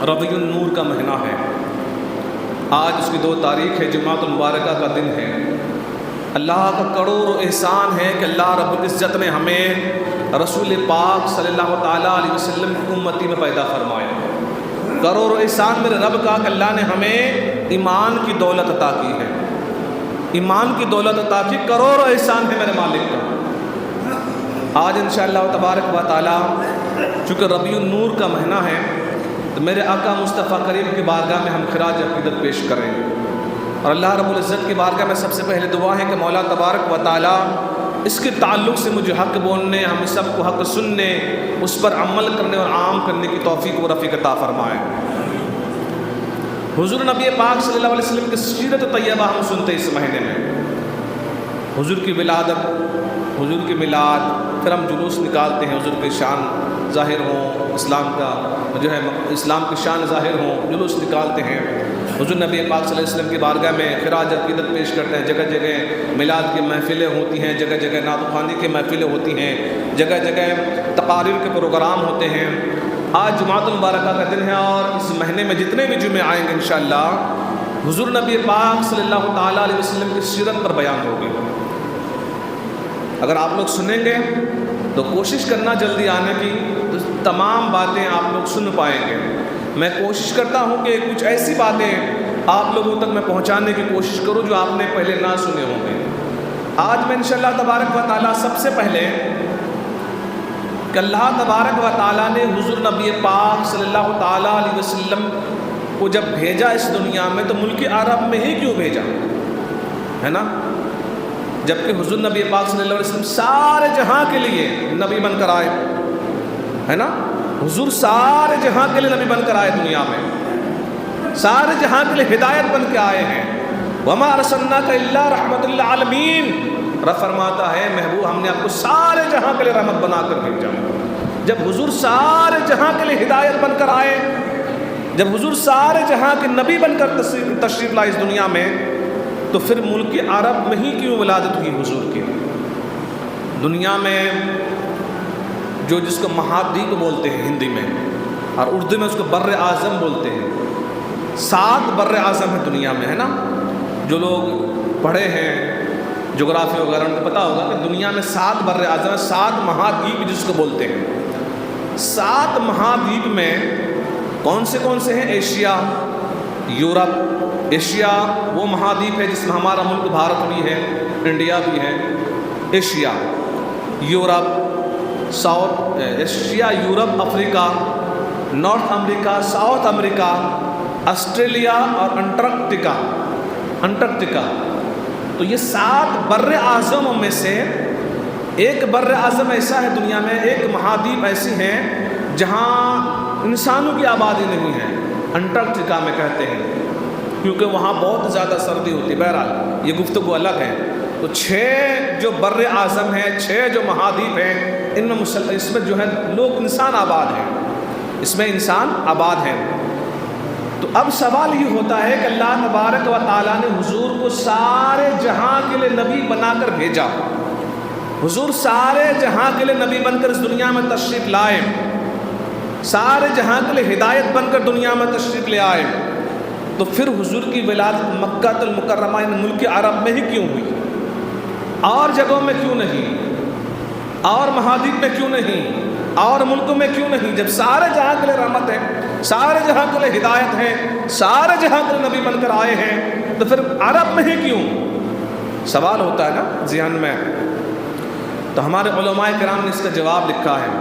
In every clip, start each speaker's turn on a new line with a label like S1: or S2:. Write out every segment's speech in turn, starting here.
S1: ربیع النور کا مہینہ ہے، آج اس کی 2 تاریخ ہے، جمعۃ المبارکہ کا دن ہے۔ اللہ کا کروڑ احسان ہے کہ اللہ رب العزت نے ہمیں رسول پاک صلی اللہ تعالیٰ علیہ وسلم کی امتی میں پیدا فرمایا۔ کروڑ احسان میرے رب کا کہ اللہ نے ہمیں ایمان کی دولت عطا کی ہے، ایمان کی دولت عطا کی، کروڑ احسان ہے میرے مالک کا۔ آج انشاءاللہ تبارک و تعالیٰ چونکہ ربیع النور کا مہینہ ہے تو میرے آقا مصطفیٰ کریم کی بارگاہ میں ہم خراج عقیدت پیش کریں گے، اور اللہ رب العزت کی بارگاہ میں سب سے پہلے دعا ہے کہ مولا تبارک و تعالیٰ اس کے تعلق سے مجھے حق بولنے، ہم سب کو حق سننے، اس پر عمل کرنے اور عام کرنے کی توفیق و رفیق عطا فرمائے۔ حضور نبی پاک صلی اللہ علیہ وسلم کی سیرت طیبہ ہم سنتے ہیں اس مہینے میں، حضور کی ولادت، حضور کی میلاد، پھر ہم جلوس نکالتے ہیں حضور کی شان ظاہر ہوں، اسلام کا جو ہے اسلام کی شان ظاہر ہوں، جلوس نکالتے ہیں، حضور نبی پاک صلی اللہ علیہ وسلم کی بارگاہ میں خراج عقیدت پیش کرتے ہیں، جگہ جگہ میلاد کی محفلیں ہوتی ہیں، جگہ جگہ نعت خوانی کی محفلیں ہوتی ہیں، جگہ جگہ تقاریر کے پروگرام ہوتے ہیں۔ آج جمعۃ المبارکہ کا دن ہے، اور اس مہینے میں جتنے بھی جمعے آئیں گے انشاءاللہ حضور نبی پاک صلی اللہ تعالیٰ علیہ وسلم کی سیرت پر بیان ہوگی۔ اگر آپ لوگ سنیں گے تو کوشش کرنا جلدی آنے کی، تو تمام باتیں آپ لوگ سن پائیں گے۔ میں کوشش کرتا ہوں کہ کچھ ایسی باتیں آپ لوگوں تک میں پہنچانے کی کوشش کروں جو آپ نے پہلے نہ سنے ہوں گے۔ آج میں انشاءاللہ تبارک و تعالیٰ سب سے پہلے کہ اللہ تبارک و تعالیٰ نے حضور نبی پاک صلی اللہ تعالیٰ علیہ وسلم کو جب بھیجا اس دنیا میں تو ملک عرب میں ہی کیوں بھیجا ہے نا، جبکہ حضور نبی پاک صلی اللہ علیہ وسلم سارے جہاں کے لیے نبی بن کر آئے ہے نا، حضور سارے جہاں کے لیے نبی بن کر آئے، دنیا میں سارے جہاں کے لیے ہدایت بن کے آئے ہیں۔ وَمَا أَرْسَلْنَاكَ إِلَّا رَحْمَةً لِّلْعَالَمِينَ، رب فرماتا ہے محبوب ہم نے آپ کو سارے جہاں کے لیے رحمت بنا کر بھیجا۔ جب حضور سارے جہاں کے لیے ہدایت بن کر آئے، جب حضور سارے جہاں کے نبی بن کر تشریف لائے اس دنیا میں، تو پھر ملک عرب میں ہی کیوں ولادت ہوئی حضور کی؟ دنیا میں جو جس کو مہادیپ بولتے ہیں ہندی میں، اور اردو میں اس کو بر اعظم بولتے ہیں، 7 بر اعظم ہے دنیا میں ہے نا۔ جو لوگ پڑھے ہیں جغرافی وغیرہ ان کو پتہ ہوگا کہ دنیا میں 7 بر اعظم ہیں، 7 مہادیپ جس کو بولتے ہیں۔ 7 مہادیپ میں کون سے ہیں؟ Asia, Europe. ایشیا وہ مہادیپ ہے جس میں ہمارا ملک بھارت بھی ہے، انڈیا بھی ہے۔ Asia, Europe, South Asia, Europe, Africa, North America, South America, Australia اور انٹارکٹیکا۔ تو یہ 7 بر اعظموں میں سے ایک بر اعظم ایسا ہے دنیا میں، ایک مہادیپ ایسی ہے جہاں انسانوں کی آبادی نہیں ہے، انٹارکٹیکا میں کہتے ہیں، کیونکہ وہاں بہت زیادہ سردی ہوتی ہے۔ بہرحال یہ گفتگو الگ ہے۔ تو 6 جو بر اعظم ہیں، 6 جو مہادیپ ہیں، ان میں اس میں جو ہے لوگ انسان آباد ہیں، اس میں انسان آباد ہیں۔ تو اب سوال یہ ہوتا ہے کہ اللہ تبارک و تعالیٰ نے حضور کو سارے جہاں کے لیے نبی بنا کر بھیجا، حضور سارے جہاں کے لیے نبی بن کر اس دنیا میں تشریف لائے، سارے جہاں کے لیے ہدایت بن کر دنیا میں تشریف لے آئے، تو پھر حضور کی ولادت مکہ المکرمہ یعنی ملک عرب میں ہی کیوں ہوئی؟ اور جگہوں میں کیوں نہیں؟ اور مہادیپ میں کیوں نہیں؟ اور ملکوں میں کیوں نہیں؟ جب سارے جہاں کے لیے رحمت ہے، سارے جہاں کے لیے ہدایت ہے، سارے جہاں کے لیے نبی بن کر آئے ہیں، تو پھر عرب میں ہی کیوں؟ سوال ہوتا ہے نا ذہن میں۔ تو ہمارے علماء کرام نے اس کا جواب لکھا ہے،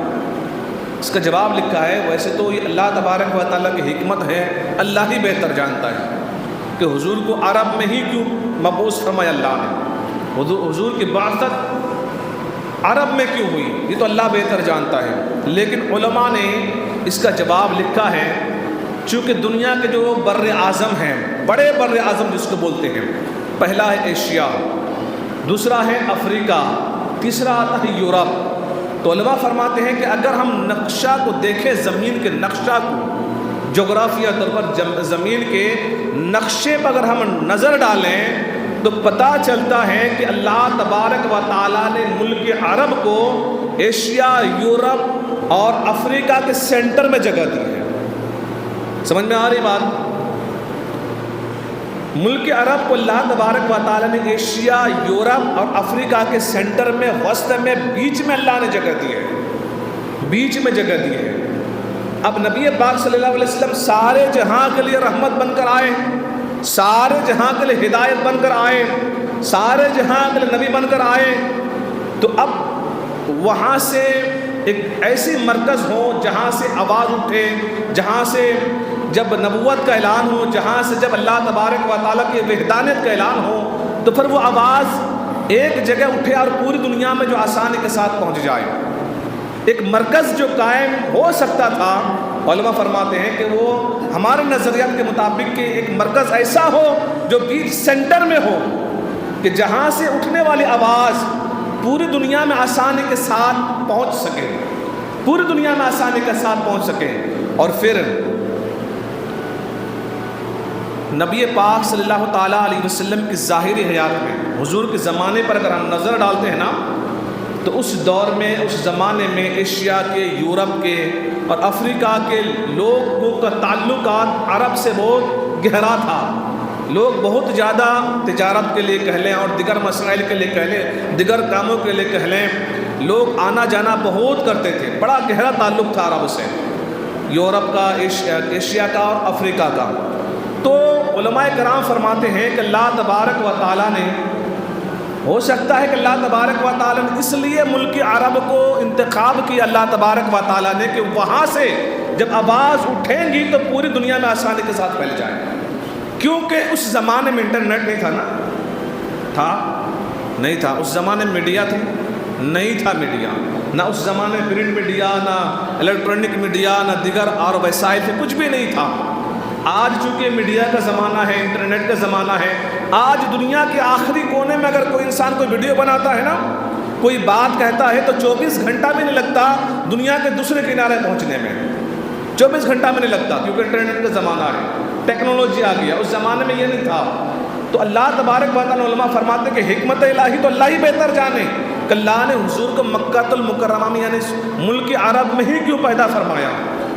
S1: اس کا جواب لکھا ہے ویسے تو یہ اللہ تبارک و تعالیٰ کی حکمت ہے، اللہ ہی بہتر جانتا ہے کہ حضور کو عرب میں ہی کیوں مبعوث فرمایا اللہ نے، حضور کی بعثت عرب میں کیوں ہوئی، یہ تو اللہ بہتر جانتا ہے۔ لیکن علماء نے اس کا جواب لکھا ہے، چونکہ دنیا کے جو بر اعظم ہیں، بڑے بر اعظم جس کو بولتے ہیں، پہلا ہے ایشیا، دوسرا ہے افریقہ، تیسرا آتا ہے یورپ۔ تو علماء فرماتے ہیں کہ اگر ہم نقشہ کو دیکھیں، زمین کے نقشہ کو، جغرافیہ طور پر زمین کے نقشے پر اگر ہم نظر ڈالیں تو پتہ چلتا ہے کہ اللہ تبارک و تعالیٰ نے ملک عرب کو ایشیا، یورپ اور افریقہ کے سینٹر میں جگہ دی ہے۔ سمجھ میں آ رہی بات؟ ملک عرب کو اللہ تبارک و تعالیٰ نے ایشیا، یورپ اور افریقہ کے سینٹر میں، وسط میں، بیچ میں اللہ نے جگہ دی ہے، بیچ میں جگہ دی ہے۔ اب نبی پاک صلی اللہ علیہ وسلم سارے جہاں کے لیے رحمت بن کر آئے، سارے جہاں کے لیے ہدایت بن کر آئے، سارے جہاں کے لیے نبی بن کر آئے، تو اب وہاں سے ایک ایسی مرکز ہو جہاں سے آواز اٹھے، جہاں سے جب نبوت کا اعلان ہو، جہاں سے جب اللہ تبارک و تعالیٰ کی وحدانیت کا اعلان ہو، تو پھر وہ آواز ایک جگہ اٹھے اور پوری دنیا میں جو آسانی کے ساتھ پہنچ جائے۔ ایک مرکز جو قائم ہو سکتا تھا، علماء فرماتے ہیں کہ وہ ہمارے نظریات کے مطابق کہ ایک مرکز ایسا ہو جو بیچ سینٹر میں ہو، کہ جہاں سے اٹھنے والی آواز پوری دنیا میں آسانی کے ساتھ پہنچ سکے، پوری دنیا میں آسانی کے ساتھ پہنچ سکے۔ اور پھر نبی پاک صلی اللہ تعالیٰ علیہ وسلم کی ظاہری حیات میں، حضور کے زمانے پر اگر ہم نظر ڈالتے ہیں نا، تو اس دور میں، اس زمانے میں ایشیا کے، یورپ کے اور افریقہ کے لوگوں کا تعلقات عرب سے بہت گہرا تھا۔ لوگ بہت زیادہ تجارت کے لیے کہہ لیں اور دیگر مسائل کے لیے کہہ لیں، دیگر کاموں کے لیے کہہ لیں، لوگ آنا جانا بہت کرتے تھے، بڑا گہرا تعلق تھا عرب سے، یورپ کا، ایشیا کا اور افریقہ کا۔ تو علماء کرام فرماتے ہیں کہ اللہ تبارک و تعالیٰ نے، ہو سکتا ہے کہ اللہ تبارک و تعالیٰ نے اس لیے ملک عرب کو انتخاب کیا اللہ تبارک و تعالیٰ نے، کہ وہاں سے جب آواز اٹھیں گی تو پوری دنیا میں آسانی کے ساتھ پھیل جائے، کیونکہ اس زمانے میں انٹرنیٹ نہیں تھا نا، تھا نہیں تھا، اس زمانے میں میڈیا تھی نہیں تھا، میڈیا نہ اس زمانے میں پرنٹ میڈیا، نہ الیکٹرانک میڈیا، نہ دیگر اور وسائل تھے، کچھ بھی نہیں تھا۔ آج چونکہ میڈیا کا زمانہ ہے، انٹرنیٹ کا زمانہ ہے، آج دنیا کے آخری کونے میں اگر کوئی انسان کوئی ویڈیو بناتا ہے نا، کوئی بات کہتا ہے تو 24 گھنٹہ بھی نہیں لگتا دنیا کے دوسرے کنارے پہنچنے میں، 24 گھنٹہ میں نہیں لگتا، کیونکہ انٹرنیٹ کا زمانہ ہے، ٹیکنالوجی آ گیا۔ اس زمانے میں یہ نہیں تھا۔ تو اللہ تبارک و تعالیٰ، علماء فرماتے ہیں کہ حکمت الہی تو اللہ ہی بہتر جانے کہ اللہ نے حضور کو مکہ المکرمہ میں، یعنی ملک عرب میں ہی کیوں پیدا فرمایا،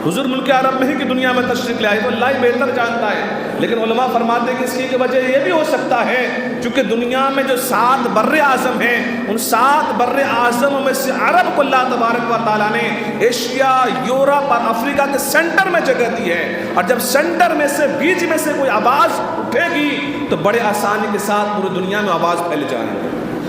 S1: حضور ملک عرب میں ہی کہ دنیا میں تشریف لے آئے، تو اللہ ہی بہتر جانتا ہے۔ لیکن علماء فرماتے ہیں کہ اس کی وجہ یہ بھی ہو سکتا ہے چونکہ دنیا میں جو 7 بر اعظم ہیں، ان 7 بر اعظموں میں سے عرب کو اللہ تبارک و تعالیٰ نے ایشیا، یورپ اور افریقہ کے سینٹر میں جگہ دی ہے، اور جب سینٹر میں سے، بیچ میں سے کوئی آواز اٹھے گی تو بڑے آسانی کے ساتھ پوری دنیا میں آواز پھیل جائے گی۔